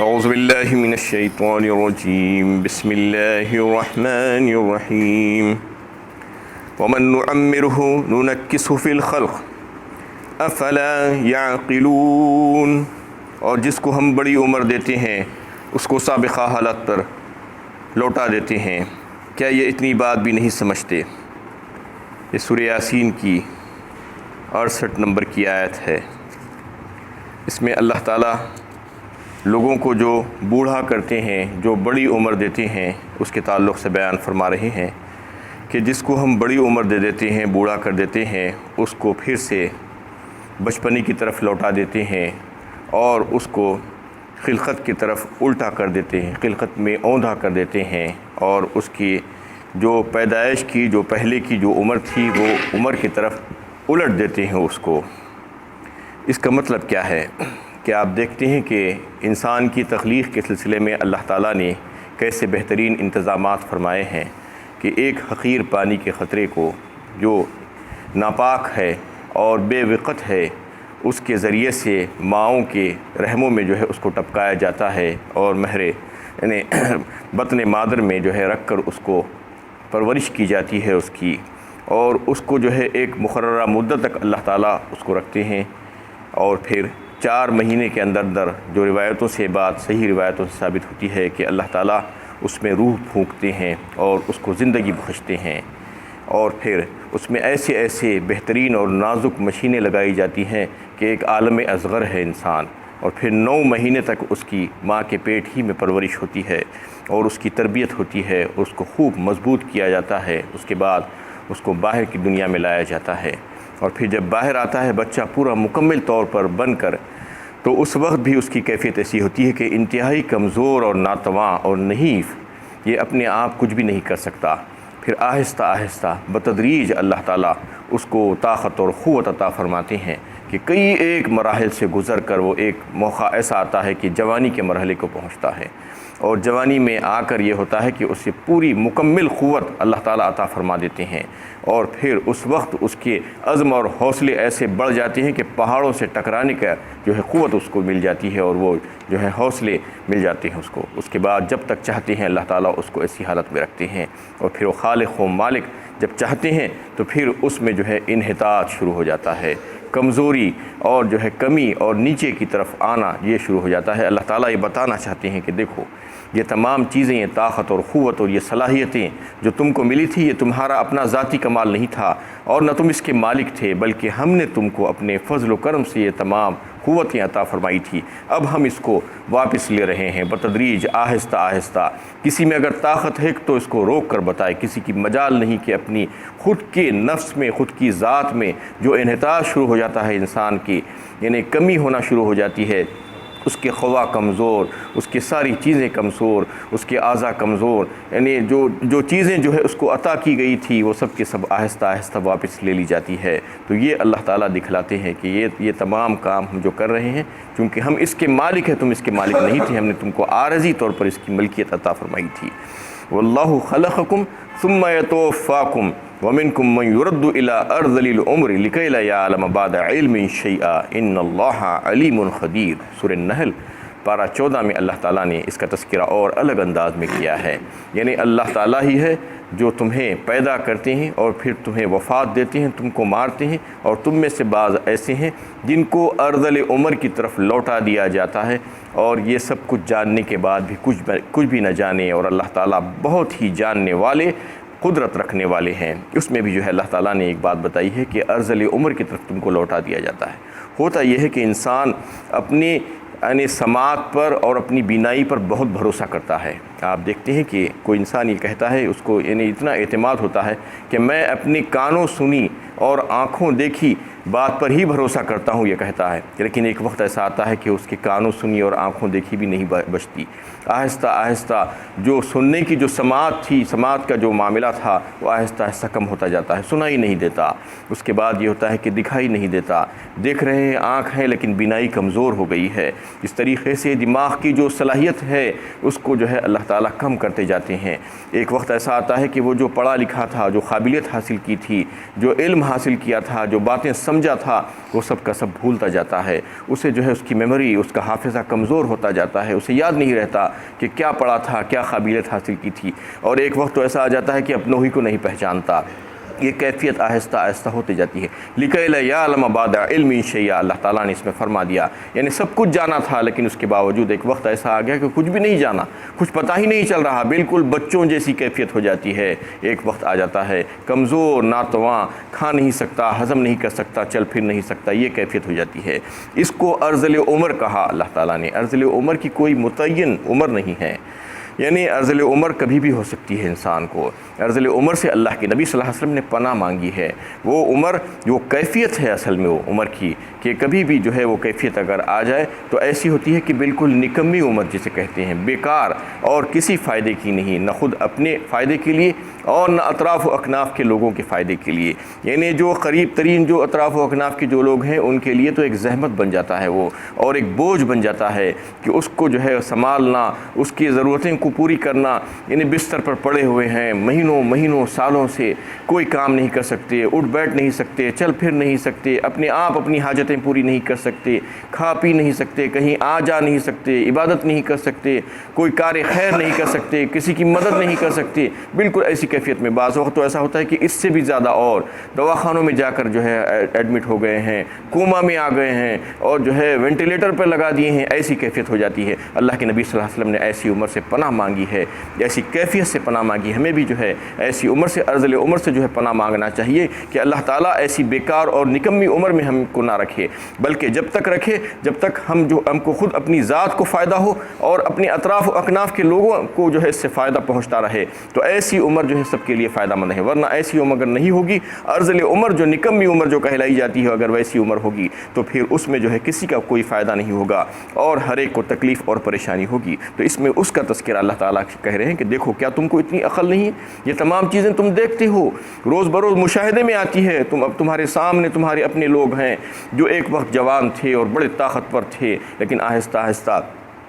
اعوذ باللہ من الشیطان الرجیم بسم اللہ الرحمن الرحیم ومن نعمرہ ننکسہ فی الخلق افلا یعقلون، اور جس کو ہم بڑی عمر دیتے ہیں اس کو سابقہ حالت پر لوٹا دیتے ہیں، کیا یہ اتنی بات بھی نہیں سمجھتے؟ یہ سورہ یاسین کی 68 نمبر کی آیت ہے۔ اس میں اللہ تعالیٰ لوگوں کو جو بوڑھا کرتے ہیں، جو بڑی عمر دیتے ہیں، اس کے تعلق سے بیان فرما رہے ہیں کہ جس کو ہم بڑی عمر دے دیتے ہیں، بوڑھا کر دیتے ہیں، اس کو پھر سے بچپنی کی طرف لوٹا دیتے ہیں اور اس کو خلقت کی طرف الٹا کر دیتے ہیں، خلقت میں اوندھا کر دیتے ہیں، اور اس کی جو پیدائش کی جو پہلے کی جو عمر تھی وہ عمر کی طرف الٹ دیتے ہیں اس کو۔ اس کا مطلب کیا ہے کہ آپ دیکھتے ہیں کہ انسان کی تخلیق کے سلسلے میں اللہ تعالیٰ نے کیسے بہترین انتظامات فرمائے ہیں کہ ایک حقیر پانی کے قطرے کو جو ناپاک ہے اور بے وقت ہے، اس کے ذریعے سے ماؤں کے رحموں میں جو ہے اس کو ٹپکایا جاتا ہے اور مہر یعنی بطن مادر میں جو ہے رکھ کر اس کو پرورش کی جاتی ہے اس کی، اور اس کو جو ہے ایک مقررہ مدت تک اللہ تعالیٰ اس کو رکھتے ہیں، اور پھر 4 مہینے کے اندر جو روایتوں سے بات صحیح روایتوں سے ثابت ہوتی ہے کہ اللہ تعالیٰ اس میں روح پھونکتے ہیں اور اس کو زندگی بخشتے ہیں، اور پھر اس میں ایسے ایسے بہترین اور نازک مشینیں لگائی جاتی ہیں کہ ایک عالم اصغر ہے انسان، اور پھر 9 مہینے تک اس کی ماں کے پیٹ ہی میں پرورش ہوتی ہے اور اس کی تربیت ہوتی ہے، اس کو خوب مضبوط کیا جاتا ہے، اس کے بعد اس کو باہر کی دنیا میں لایا جاتا ہے، اور پھر جب باہر آتا ہے بچہ پورا مکمل طور پر بن کر، تو اس وقت بھی اس کی کیفیت ایسی ہوتی ہے کہ انتہائی کمزور اور ناتواں اور نحیف، یہ اپنے آپ کچھ بھی نہیں کر سکتا۔ پھر آہستہ آہستہ بتدریج اللہ تعالیٰ اس کو طاقت اور قوت عطا فرماتے ہیں کہ کئی ایک مراحل سے گزر کر وہ ایک موقع ایسا آتا ہے کہ جوانی کے مرحلے کو پہنچتا ہے، اور جوانی میں آ کر یہ ہوتا ہے کہ اسے پوری مکمل قوت اللہ تعالیٰ عطا فرما دیتے ہیں، اور پھر اس وقت اس کے عزم اور حوصلے ایسے بڑھ جاتے ہیں کہ پہاڑوں سے ٹکرانے کا جو ہے قوت اس کو مل جاتی ہے، اور وہ جو ہے حوصلے مل جاتے ہیں اس کو۔ اس کے بعد جب تک چاہتے ہیں اللہ تعالیٰ اس کو ایسی حالت میں رکھتے ہیں، اور پھر وہ خالق و مالک جب چاہتے ہیں تو پھر اس میں جو ہے انحطاط شروع ہو جاتا ہے، کمزوری اور جو ہے کمی اور نیچے کی طرف آنا یہ شروع ہو جاتا ہے۔ اللہ تعالیٰ یہ بتانا چاہتے ہیں کہ دیکھو یہ تمام چیزیں، یہ طاقت اور قوت اور یہ صلاحیتیں جو تم کو ملی تھی، یہ تمہارا اپنا ذاتی کمال نہیں تھا اور نہ تم اس کے مالک تھے، بلکہ ہم نے تم کو اپنے فضل و کرم سے یہ تمام قوتیں عطا فرمائی تھی۔ اب ہم اس کو واپس لے رہے ہیں بتدریج، آہستہ آہستہ۔ کسی میں اگر طاقت ہے تو اس کو روک کر بتائے، کسی کی مجال نہیں کہ اپنی خود کے نفس میں، خود کی ذات میں جو انحطاط شروع ہو جاتا ہے انسان کی، یعنی کمی ہونا شروع ہو جاتی ہے، اس کے خوا کمزور، اس کی ساری چیزیں کمزور، اس کے اعضاء کمزور، یعنی جو چیزیں جو ہے اس کو عطا کی گئی تھی وہ سب کے سب آہستہ آہستہ واپس لے لی جاتی ہے۔ تو یہ اللہ تعالیٰ دکھلاتے ہیں کہ یہ تمام کام ہم جو کر رہے ہیں، چونکہ ہم اس کے مالک ہیں، تم اس کے مالک نہیں تھے، ہم نے تم کو عارضی طور پر اس کی ملکیت عطا فرمائی تھی۔ واللہ خلقکم ثم یتوفاکم ومنکم من یرد الی ارذل العمر لکی لا یعلم بعد علم شیئا ان اللہ علیم خبیر۔ سورہ النحل پارہ 14 میں اللہ تعالیٰ نے اس کا تذکرہ اور الگ انداز میں کیا ہے، یعنی اللہ تعالیٰ ہی ہے جو تمہیں پیدا کرتے ہیں اور پھر تمہیں وفات دیتے ہیں، تم کو مارتے ہیں، اور تم میں سے بعض ایسے ہیں جن کو ارذل عمر کی طرف لوٹا دیا جاتا ہے، اور یہ سب کچھ جاننے کے بعد بھی کچھ بھی نہ جانے، اور اللہ تعالیٰ بہت ہی جاننے والے، قدرت رکھنے والے ہیں۔ اس میں بھی جو ہے اللہ تعالیٰ نے ایک بات بتائی ہے کہ ارذل عمر کی طرف تم کو لوٹا دیا جاتا ہے۔ ہوتا یہ ہے کہ انسان اپنی یعنی سماعت پر اور اپنی بینائی پر بہت بھروسہ کرتا ہے۔ آپ دیکھتے ہیں کہ کوئی انسان یہ کہتا ہے، اس کو یعنی اتنا اعتماد ہوتا ہے کہ میں اپنی کانوں سنی اور آنکھوں دیکھی بات پر ہی بھروسہ کرتا ہوں، یہ کہتا ہے، لیکن ایک وقت ایسا آتا ہے کہ اس کے کانوں سنی اور آنکھوں دیکھی بھی نہیں بچتی۔ آہستہ آہستہ جو سننے کی جو سماعت تھی، سماعت کا جو معاملہ تھا، وہ آہستہ آہستہ کم ہوتا جاتا ہے، سنائی نہیں دیتا۔ اس کے بعد یہ ہوتا ہے کہ دکھائی نہیں دیتا، دیکھ رہے ہیں آنکھ ہے لیکن بینائی کمزور ہو گئی ہے۔ اس طریقے سے دماغ کی جو صلاحیت ہے اس کو جو ہے اللہ تعالیٰ کم کرتے جاتے ہیں۔ ایک وقت ایسا آتا ہے کہ وہ جو پڑھا لکھا تھا، جو قابلیت حاصل کی تھی، جو علم حاصل کیا تھا، جو باتیں سمجھا تھا، وہ سب کا سب بھولتا جاتا ہے، اسے جو ہے اس کی میموری، اس کا حافظہ کمزور ہوتا جاتا ہے، اسے یاد نہیں رہتا کہ کیا پڑھا تھا، کیا قابلیت حاصل کی تھی، اور ایک وقت تو ایسا آ جاتا ہے کہ اپنوں ہی کو نہیں پہچانتا۔ یہ کیفیت آہستہ آہستہ ہوتی جاتی ہے۔ لِكَيْ لَا يَعْلَمَ بَعْدَ عِلْمٍ شَيْئًا، اللہ تعالیٰ نے اس میں فرما دیا، یعنی سب کچھ جانا تھا لیکن اس کے باوجود ایک وقت ایسا آ گیا کہ کچھ بھی نہیں جانا، کچھ پتہ ہی نہیں چل رہا، بالکل بچوں جیسی کیفیت ہو جاتی ہے۔ ایک وقت آ جاتا ہے کمزور، ناتواں، کھا نہیں سکتا، ہضم نہیں کر سکتا، چل پھر نہیں سکتا، یہ کیفیت ہو جاتی ہے۔ اس کو ارذل عمر کہا اللہ تعالیٰ نے۔ ارذل عمر کی کوئی متعین عمر نہیں ہے، یعنی ارذل عمر کبھی بھی ہو سکتی ہے انسان کو۔ ارذل عمر سے اللہ کے نبی صلی اللہ علیہ وسلم نے پناہ مانگی ہے۔ وہ عمر جو کیفیت ہے اصل میں وہ عمر کی، کہ کبھی بھی جو ہے وہ کیفیت اگر آ جائے تو ایسی ہوتی ہے کہ بالکل نکمی عمر جسے کہتے ہیں، بیکار اور کسی فائدے کی نہیں، نہ خود اپنے فائدے کے لیے اور نہ اطراف و اکناف کے لوگوں کے فائدے کے لیے۔ یعنی جو قریب ترین جو اطراف و اکناف کے جو لوگ ہیں ان کے لیے تو ایک زحمت بن جاتا ہے وہ، اور ایک بوجھ بن جاتا ہے کہ اس کو جو ہے سنبھالنا، اس کی ضرورتیں کو پوری کرنا۔ یعنی بستر پر پڑے ہوئے ہیں مہینوں سالوں سے، کوئی کام نہیں کر سکتے، اٹھ بیٹھ نہیں سکتے، چل پھر نہیں سکتے، اپنے آپ اپنی حاجتیں پوری نہیں کر سکتے، کھا پی نہیں سکتے، کہیں آ جا نہیں سکتے، عبادت نہیں کر سکتے، کوئی کار خیر نہیں کر سکتے، کسی کی مدد نہیں کر سکتے، بالکل ایسی کیفیت میں۔ بعض وقت تو ایسا ہوتا ہے کہ اس سے بھی زیادہ اور دواخانوں میں جا کر جو ہے ایڈمٹ ہو گئے ہیں، کوما میں آ گئے ہیں، اور جو ہے وینٹیلیٹر پر لگا دیے ہیں، ایسی کیفیت ہو جاتی ہے۔ اللہ کے نبی صلی اللہ علیہ وسلم نے ایسی عمر سے پناہ مانگی ہے، ایسی کیفیت سے پناہ مانگی۔ ہمیں بھی جو ہے ایسی عمر سے، ارذل عمر سے جو ہے پناہ مانگنا چاہیے کہ اللہ تعالیٰ ایسی بیکار اور نکمی عمر میں ہم کو نہ رکھے، بلکہ جب تک رکھے جب تک ہم کو خود اپنی ذات کو فائدہ ہو اور اپنے اطراف و اکناف کے لوگوں کو جو ہے اس سے فائدہ پہنچتا رہے، تو ایسی عمر جو ہے سب کے لیے فائدہ مند ہے۔ ورنہ ایسی عمر اگر نہیں ہوگی، ارذل عمر جو نکمی عمر جو کہلائی جاتی ہے، اگر ویسی عمر ہوگی تو پھر اس میں جو ہے کسی کا کوئی فائدہ نہیں ہوگا اور ہر ایک کو تکلیف اور پریشانی ہوگی۔ تو اس میں اس کا تذکرہ اللہ تعالیٰ کہہ رہے ہیں کہ دیکھو کیا تم کو اتنی عقل نہیں ہے؟ یہ تمام چیزیں تم دیکھتے ہو، روز بروز مشاہدے میں آتی ہے، اب تمہارے سامنے تمہارے اپنے لوگ ہیں جو ایک وقت جوان تھے اور بڑے طاقتور تھے، لیکن آہستہ آہستہ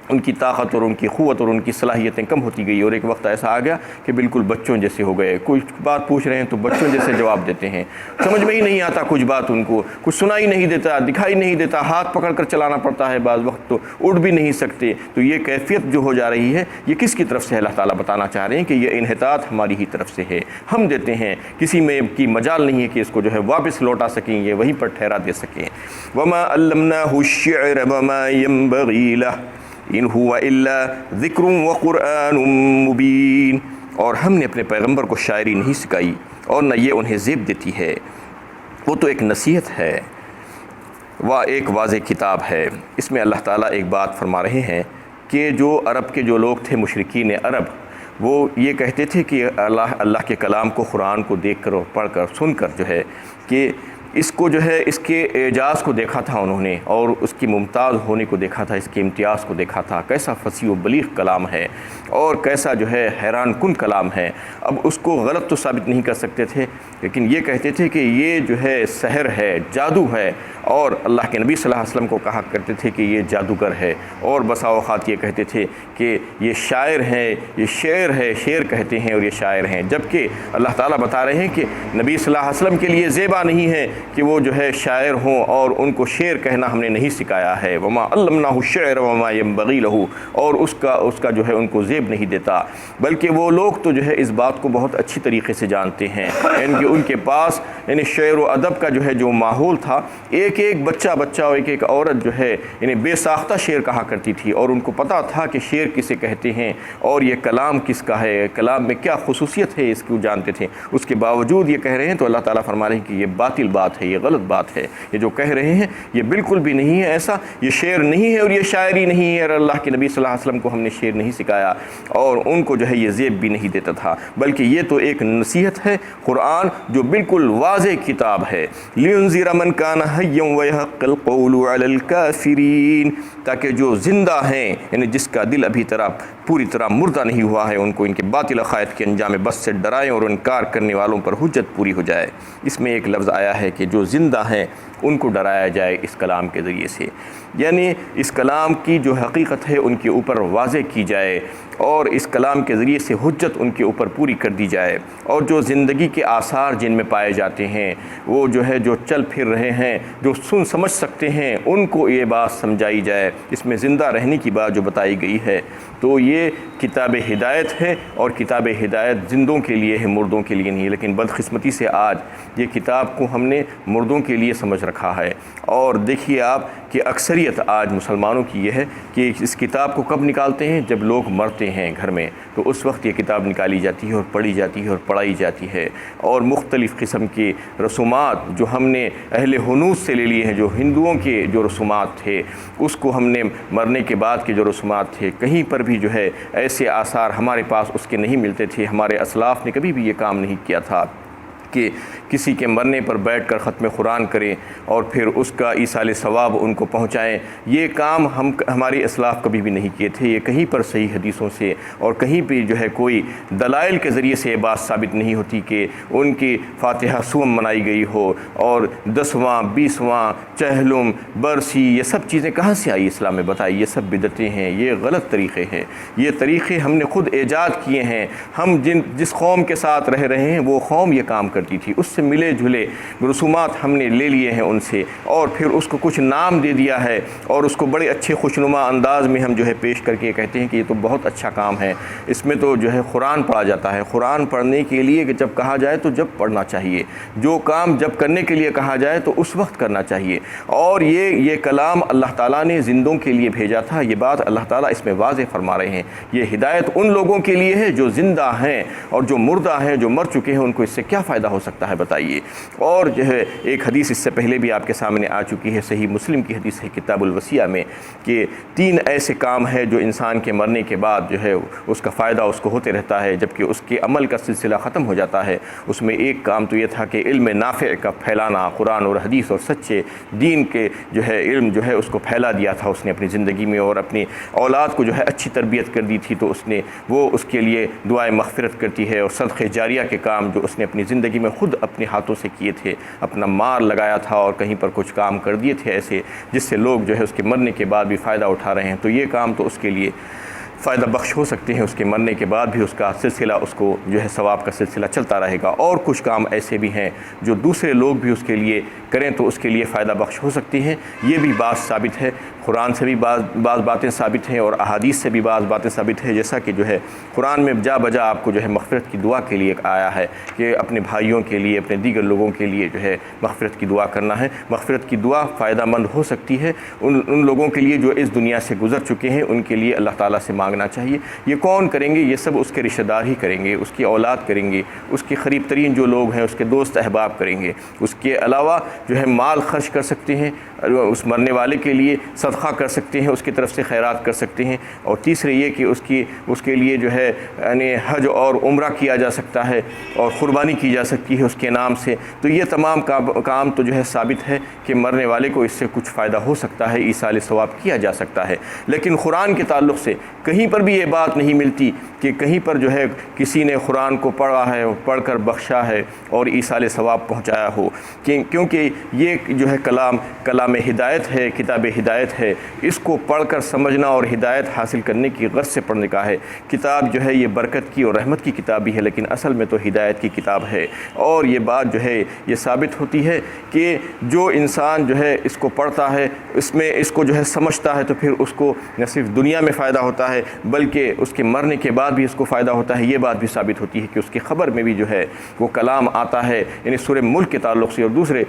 ان کی طاقت اور ان کی قوت اور ان کی صلاحیتیں کم ہوتی گئی، اور ایک وقت ایسا آ گیا کہ بالکل بچوں جیسے ہو گئے۔ کوئی بات پوچھ رہے ہیں تو بچوں جیسے جواب دیتے ہیں، سمجھ میں ہی نہیں آتا کچھ بات، ان کو کچھ سنائی نہیں دیتا، دکھائی نہیں دیتا، ہاتھ پکڑ کر چلانا پڑتا ہے، بعض وقت تو اٹھ بھی نہیں سکتے۔ تو یہ کیفیت جو ہو جا رہی ہے یہ کس کی طرف سے ہے؟ اللہ تعالیٰ بتانا چاہ رہے ہیں کہ یہ انحطاط ہماری ہی طرف سے ہے، ہم دیتے ہیں، کسی میں کی مجال نہیں ہے کہ اس کو جو ہے واپس لوٹا سکیں، یہ وہیں پر ٹھہرا دے سکیں۔ وَمَا عَلَّمْنَاهُ الشِّعْرَ وَمَا يَنبَغِي لَهُ ان هو الا ذکر وقرآن مبین، اور ہم نے اپنے پیغمبر کو شاعری نہیں سکھائی اور نہ یہ انہیں زیب دیتی ہے، وہ تو ایک نصیحت ہے، وہ ایک واضح کتاب ہے۔ اس میں اللہ تعالیٰ ایک بات فرما رہے ہیں کہ جو عرب کے جو لوگ تھے، مشرکین عرب، وہ یہ کہتے تھے کہ اللہ کے کلام کو، قرآن کو دیکھ کر اور پڑھ کر سن کر جو ہے کہ اس کو جو ہے اس کے اعجاز کو دیکھا تھا انہوں نے، اور اس کی ممتاز ہونے کو دیکھا تھا، اس کے امتیاز کو دیکھا تھا، کیسا فصیح و بلیغ کلام ہے اور کیسا جو ہے حیران کن کلام ہے۔ اب اس کو غلط تو ثابت نہیں کر سکتے تھے، لیکن یہ کہتے تھے کہ یہ جو ہے سحر ہے، جادو ہے، اور اللہ کے نبی صلی اللہ علیہ وسلم کو کہا کرتے تھے کہ یہ جادوگر ہے، اور بسا اوقات یہ کہتے تھے کہ یہ شاعر ہیں، یہ شعر ہے، شعر کہتے ہیں اور یہ شاعر ہیں، جبکہ اللہ تعالیٰ بتا رہے ہیں کہ نبی صلی اللہ علیہ وسلم کے لیے زیبا نہیں ہے کہ وہ جو ہے شاعر ہوں، اور ان کو شعر کہنا ہم نے نہیں سکھایا ہے۔ وما علمناہ الشعر وما ينبغي له، اور اس کا جو ہے ان کو زیب نہیں دیتا، بلکہ وہ لوگ تو جو ہے اس بات کو بہت اچھی طریقے سے جانتے ہیں، یعنی کہ ان کے پاس یعنی شعر و ادب کا جو ہے جو ماحول تھا، ایک بچہ اور ایک عورت جو ہے یعنی بے ساختہ شعر کہا کرتی تھی، اور ان کو پتہ تھا کہ شعر کسے کہتے ہیں اور یہ کلام کس کا ہے، کلام میں کیا خصوصیت ہے، اس کو جانتے تھے۔ اس کے باوجود یہ کہہ رہے ہیں تو اللہ تعالیٰ فرما رہے ہیں کہ یہ باطل بات ہے، یہ غلط بات ہے، یہ جو کہہ رہے ہیں یہ بالکل بھی نہیں ہے ایسا، یہ شعر نہیں ہے اور یہ شاعری نہیں ہے، اور اللہ کے نبی صلی اللہ علیہ وسلم کو ہم نے شعر نہیں سکھایا اور ان کو جو ہے یہ زیب بھی نہیں دیتا تھا، بلکہ یہ تو ایک نصیحت ہے، قرآن جو بالکل واضح کتاب ہے۔ لِيُنذِرَ مَنْ كَانَ حَيًّا وَيَحِقَّ الْقَوْلُ عَلَى الْكَافِرِينَ، تاکہ جو زندہ ہیں یعنی جس کا دل ابھی پوری طرح مردہ نہیں ہوا ہے، ان کو ان کے باطل عقائد کے انجام بس سے ڈرائیں اور انکار کرنے والوں پر حجت پوری ہو جائے۔ اس میں ایک لفظ آیا ہے کہ جو زندہ ہیں ان کو ڈرایا جائے اس کلام کے ذریعے سے، یعنی اس کلام کی جو حقیقت ہے ان کے اوپر واضح کی جائے اور اس کلام کے ذریعے سے حجت ان کے اوپر پوری کر دی جائے، اور جو زندگی کے آثار جن میں پائے جاتے ہیں، وہ جو ہے جو چل پھر رہے ہیں، جو سن سمجھ سکتے ہیں، ان کو یہ بات سمجھائی جائے۔ اس میں زندہ رہنے کی بات جو بتائی گئی ہے، تو یہ کتاب ہدایت ہے، اور کتاب ہدایت زندوں کے لیے ہے، مردوں کے لیے نہیں۔ لیکن بدقسمتی سے آج یہ کتاب کو ہم نے مردوں کے لیے سمجھ رکھا ہے، اور دیکھیے آپ کہ اکثریت آج مسلمانوں کی یہ ہے کہ اس کتاب کو کب نکالتے ہیں؟ جب لوگ مرتے ہیں گھر میں، تو اس وقت یہ کتاب نکالی جاتی ہے اور پڑھی جاتی ہے اور پڑھائی جاتی ہے، اور مختلف قسم کی رسومات جو ہم نے اہل ہنوز سے لے لیے ہیں، جو ہندوؤں کے جو رسومات تھے، اس کو ہم نے مرنے کے بعد کے جو رسومات تھے، کہیں پر بھی جو ہے ایسے آثار ہمارے پاس اس کے نہیں ملتے تھے۔ ہمارے اسلاف نے کبھی بھی یہ کام نہیں کیا تھا کہ کسی کے مرنے پر بیٹھ کر ختم قرآن کریں اور پھر اس کا ایصال ثواب ان کو پہنچائیں۔ یہ کام ہماری اسلاف کبھی بھی نہیں کیے تھے۔ یہ کہیں پر صحیح حدیثوں سے اور کہیں پہ جو ہے کوئی دلائل کے ذریعے سے یہ بات ثابت نہیں ہوتی کہ ان کی فاتحہ سوم منائی گئی ہو، اور 10واں 20واں چہلم برسی، یہ سب چیزیں کہاں سے آئی اسلام میں؟ بتائی، یہ سب بدعتیں ہیں، یہ غلط طریقے ہیں، یہ طریقے ہم نے خود ایجاد کیے ہیں۔ ہم جس قوم کے ساتھ رہ رہے ہیں وہ قوم یہ کام کرتی تھی، اس سے ملے جھلے رسومات ہم نے لے لیے ہیں ان سے، اور پھر اس کو کچھ نام دے دیا ہے، اور اس کو بڑے اچھے خوشنما انداز میں ہم جو ہے پیش کر کے کہتے ہیں کہ یہ تو بہت اچھا کام ہے، اس میں تو جو ہے قرآن پڑھا جاتا ہے۔ قرآن پڑھنے کے لیے کہ جب کہا جائے تو جب پڑھنا چاہیے، جو کام جب کرنے کے لیے کہا جائے تو اس وقت کرنا چاہیے، اور یہ کلام اللہ تعالیٰ نے زندوں کے لیے بھیجا تھا۔ یہ بات اللہ تعالیٰ اس میں واضح فرما رہے ہیں۔ یہ ہدایت ان لوگوں کے لیے ہے جو زندہ ہیں، اور جو مردہ ہیں، جو مر چکے ہیں، ان کو اس سے کیا فائدہ ہو سکتا ہے بتائیے۔ اور جو ہے ایک حدیث اس سے پہلے بھی آپ کے سامنے آ چکی ہے، صحیح مسلم کی حدیث ہے کتاب الوصیہ میں، کہ 3 ایسے کام ہیں جو انسان کے مرنے کے بعد جو ہے اس کا فائدہ اس کو ہوتے رہتا ہے، جبکہ اس کے عمل کا سلسلہ ختم ہو جاتا ہے۔ اس میں ایک کام تو یہ تھا کہ علم نافع کا پھیلانا، قرآن اور حدیث اور سچے دین کے جو ہے علم جو ہے اس کو پھیلا دیا تھا اس نے اپنی زندگی میں، اور اپنی اولاد کو جو ہے اچھی تربیت کر دی تھی، تو وہ اس کے لیے دعائیں مغفرت کرتی ہے، اور صدقہ جاریہ کے کام جو اس نے اپنی زندگی میں خود اپنے ہاتھوں سے کیے تھے، اپنا مال لگایا تھا اور کہیں پر کچھ کام کر دیے تھے ایسے جس سے لوگ جو ہے اس کے مرنے کے بعد بھی فائدہ اٹھا رہے ہیں، تو یہ کام تو اس کے لیے فائدہ بخش ہو سکتے ہیں، اس کے مرنے کے بعد بھی اس کا سلسلہ، اس کو جو ہے ثواب کا سلسلہ چلتا رہے گا۔ اور کچھ کام ایسے بھی ہیں جو دوسرے لوگ بھی اس کے لیے کریں تو اس کے لیے فائدہ بخش ہو سکتی ہیں۔ یہ بھی بات ثابت ہے، قرآن سے بھی بعض باتیں ثابت ہیں، اور احادیث سے بھی بعض باتیں ثابت ہیں، جیسا کہ جو ہے قرآن میں جا بجا آپ کو جو ہے مغفرت کی دعا کے لیے آیا ہے کہ اپنے بھائیوں کے لیے، اپنے دیگر لوگوں کے لیے جو ہے مغفرت کی دعا کرنا ہے۔ مغفرت کی دعا فائدہ مند ہو سکتی ہے ان لوگوں کے لیے جو اس دنیا سے گزر چکے ہیں، ان کے لیے اللہ تعالیٰ سے مانگنا چاہیے۔ یہ کون کریں گے؟ یہ سب اس کے رشتہ دار ہی کریں گے، اس کی اولاد کریں گے، اس کے قریب ترین جو لوگ ہیں، اس کے دوست احباب کریں گے۔ اس کے علاوہ جو ہے مال خرچ کر سکتے ہیں، اس مرنے والے کے لیے صدقہ کر سکتے ہیں، اس کی طرف سے خیرات کر سکتے ہیں، اور تیسرے یہ کہ اس کے لیے جو ہے یعنی حج اور عمرہ کیا جا سکتا ہے، اور قربانی کی جا سکتی ہے اس کے نام سے۔ تو یہ تمام کام تو جو ہے ثابت ہے کہ مرنے والے کو اس سے کچھ فائدہ ہو سکتا ہے، ایصال ثواب کیا جا سکتا ہے۔ لیکن قرآن کے تعلق سے کہیں پر بھی یہ بات نہیں ملتی کہ کہیں پر جو ہے کسی نے قرآن کو پڑھا ہے، پڑھ کر بخشا ہے اور ایصال ثواب پہنچایا ہو، کیونکہ یہ جو ہے کلام ہدایت ہے، کتاب ہدایت ہے، اس کو پڑھ کر سمجھنا اور ہدایت حاصل کرنے کی غرض سے پڑھنے کا ہے۔ کتاب جو ہے یہ برکت کی اور رحمت کی کتاب بھی ہے، لیکن اصل میں تو ہدایت کی کتاب ہے۔ اور یہ بات جو ہے یہ ثابت ہوتی ہے کہ جو انسان جو ہے اس کو پڑھتا ہے، اس کو جو ہے سمجھتا ہے، تو پھر اس کو نہ صرف دنیا میں فائدہ ہوتا ہے بلکہ اس کے مرنے کے بعد بھی اس کو فائدہ ہوتا ہے۔ یہ بات بھی ثابت ہوتی ہے کہ اس کی خبر میں بھی جو ہے وہ کلام آتا ہے، یعنی سورہ ملک کے تعلق سے اور دوسرے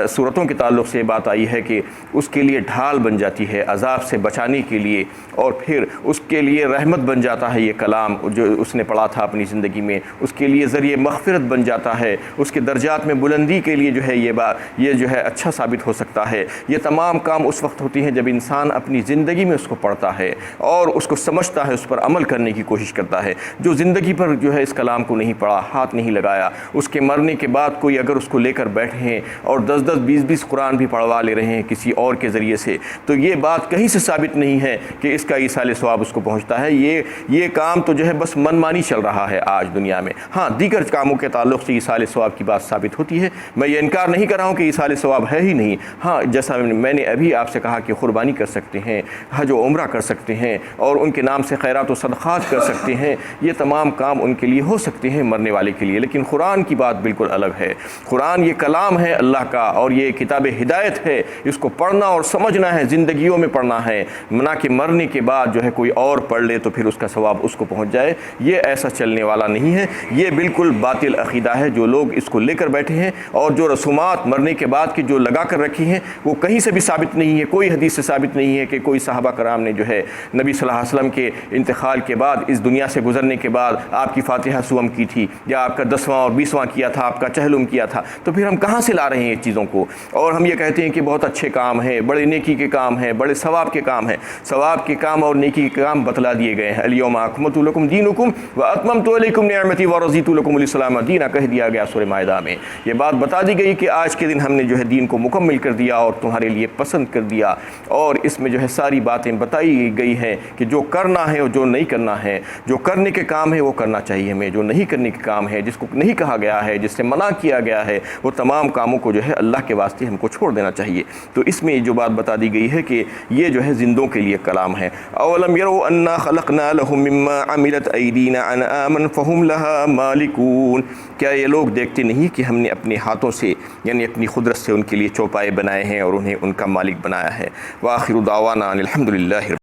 صورتوں کے تعلق سے بات آئی ہے کہ اس کے لیے ڈھال بن جاتی ہے عذاب سے بچانے کے لیے، اور پھر اس کے لیے رحمت بن جاتا ہے یہ کلام جو اس نے پڑھا تھا اپنی زندگی میں، اس کے لیے ذریعہ مغفرت بن جاتا ہے، اس کے درجات میں بلندی کے لیے جو ہے یہ جو ہے اچھا ثابت ہو سکتا ہے۔ یہ تمام کام اس وقت ہوتی ہیں جب انسان اپنی زندگی میں اس کو پڑھتا ہے اور اس کو سمجھتا ہے، اس پر عمل کرنے کی کوشش کرتا ہے۔ جو زندگی پر جو ہے اس کلام کو نہیں پڑھا، ہاتھ نہیں لگایا، اس کے مرنے کے بعد کوئی اگر اس کو لے کر بیٹھے ہیں اور 10-10 20-20 قرآن بھی پڑھوا لے رہے ہیں کسی اور کے ذریعے سے، تو یہ بات کہیں سے ثابت نہیں ہے کہ اس کا ایصال ثواب اس کو پہنچتا ہے۔ یہ کام تو جو ہے بس من مانی چل رہا ہے آج دنیا میں۔ ہاں دیگر کاموں کے تعلق سے ایصال ثواب کی بات ثابت ہوتی ہے، میں یہ انکار نہیں کر رہا ہوں کہ ایصال ثواب ہے ہی نہیں۔ ہاں جیسا میں نے ابھی آپ سے کہا کہ قربانی کر سکتے ہیں، حج و عمرہ کر سکتے ہیں، اور ان کے نام سے خیرات و صدقات کر سکتے ہیں، یہ تمام کام ان کے لیے ہو سکتے ہیں مرنے والے کے لیے، لیکن قرآن کی بات بالکل الگ ہے۔ قرآن یہ کلام ہے اللہ کا، اور یہ کتاب ہدایت ہے، اس کو پڑھنا اور سمجھنا ہے، زندگیوں میں پڑھنا ہے، نہ کہ مرنے کے بعد جو ہے کوئی اور پڑھ لے تو پھر اس کا ثواب اس کو پہنچ جائے۔ یہ ایسا چلنے والا نہیں ہے، یہ بالکل باطل عقیدہ ہے جو لوگ اس کو لے کر بیٹھے ہیں، اور جو رسومات مرنے کے بعد کی جو لگا کر رکھی ہیں وہ کہیں سے بھی ثابت نہیں ہے، کوئی حدیث سے ثابت نہیں ہے کہ کوئی صحابہ کرام نے جو ہے نبی صلی اللہ علیہ وسلم کے انتقال کے بعد، اس دنیا سے گزرنے کے بعد آپ کی فاتحہ سوم کی تھی، یا آپ کا 10واں اور 20واں کیا تھا، آپ کا چہلم کیا تھا، تو پھر ہم کہاں سے لا رہے ہیں اس چیزوں کو؟ اور ہم یہ کہتے ہیں کہ بہت اچھے کام ہیں، بڑے نیکی کے کام ہیں، بڑے ثواب کے کام ہیں۔ ثواب کے کام اور نیکی کے کام بتلا دیے گئے ہیں، الیوم اکملت لکم دینکم واتممت علیکم نعمتی ورضیت لکم الاسلام دینا کہہ دیا گیا سورہ مائدہ میں۔ یہ بات بتا دی گئی کہ آج کے دن ہم نے جو ہے دین کو مکمل کر دیا اور تمہارے لیے پسند کر دیا، اور اس میں جو ہے ساری باتیں بتائی گئی ہیں کہ جو کرنا ہے اور جو نہیں کرنا ہے، جو کرنے کے کام ہے وہ کرنا چاہیے ہمیں، جو نہیں کرنے کے کام ہے، جس کو نہیں کہا گیا ہے، جس سے منع کیا گیا ہے، وہ تمام کاموں کو جو ہے اللہ کے واسطے ہم کو چھوڑ دینا چاہیے۔ تو اس میں جو بات بتا دی گئی ہے کہ یہ جو ہے زندوں کے لیے کلام ہے۔ اولم یروا انا خلقنا لهم مما عملت ایدینا انعاما فهم لها مالکون، کیا یہ لوگ دیکھتے نہیں کہ ہم نے اپنے ہاتھوں سے یعنی اپنی قدرت سے ان کے لیے چوپائے بنائے ہیں اور انہیں ان کا مالک بنایا ہے۔ وآخر دعوانا ان الحمد للہ۔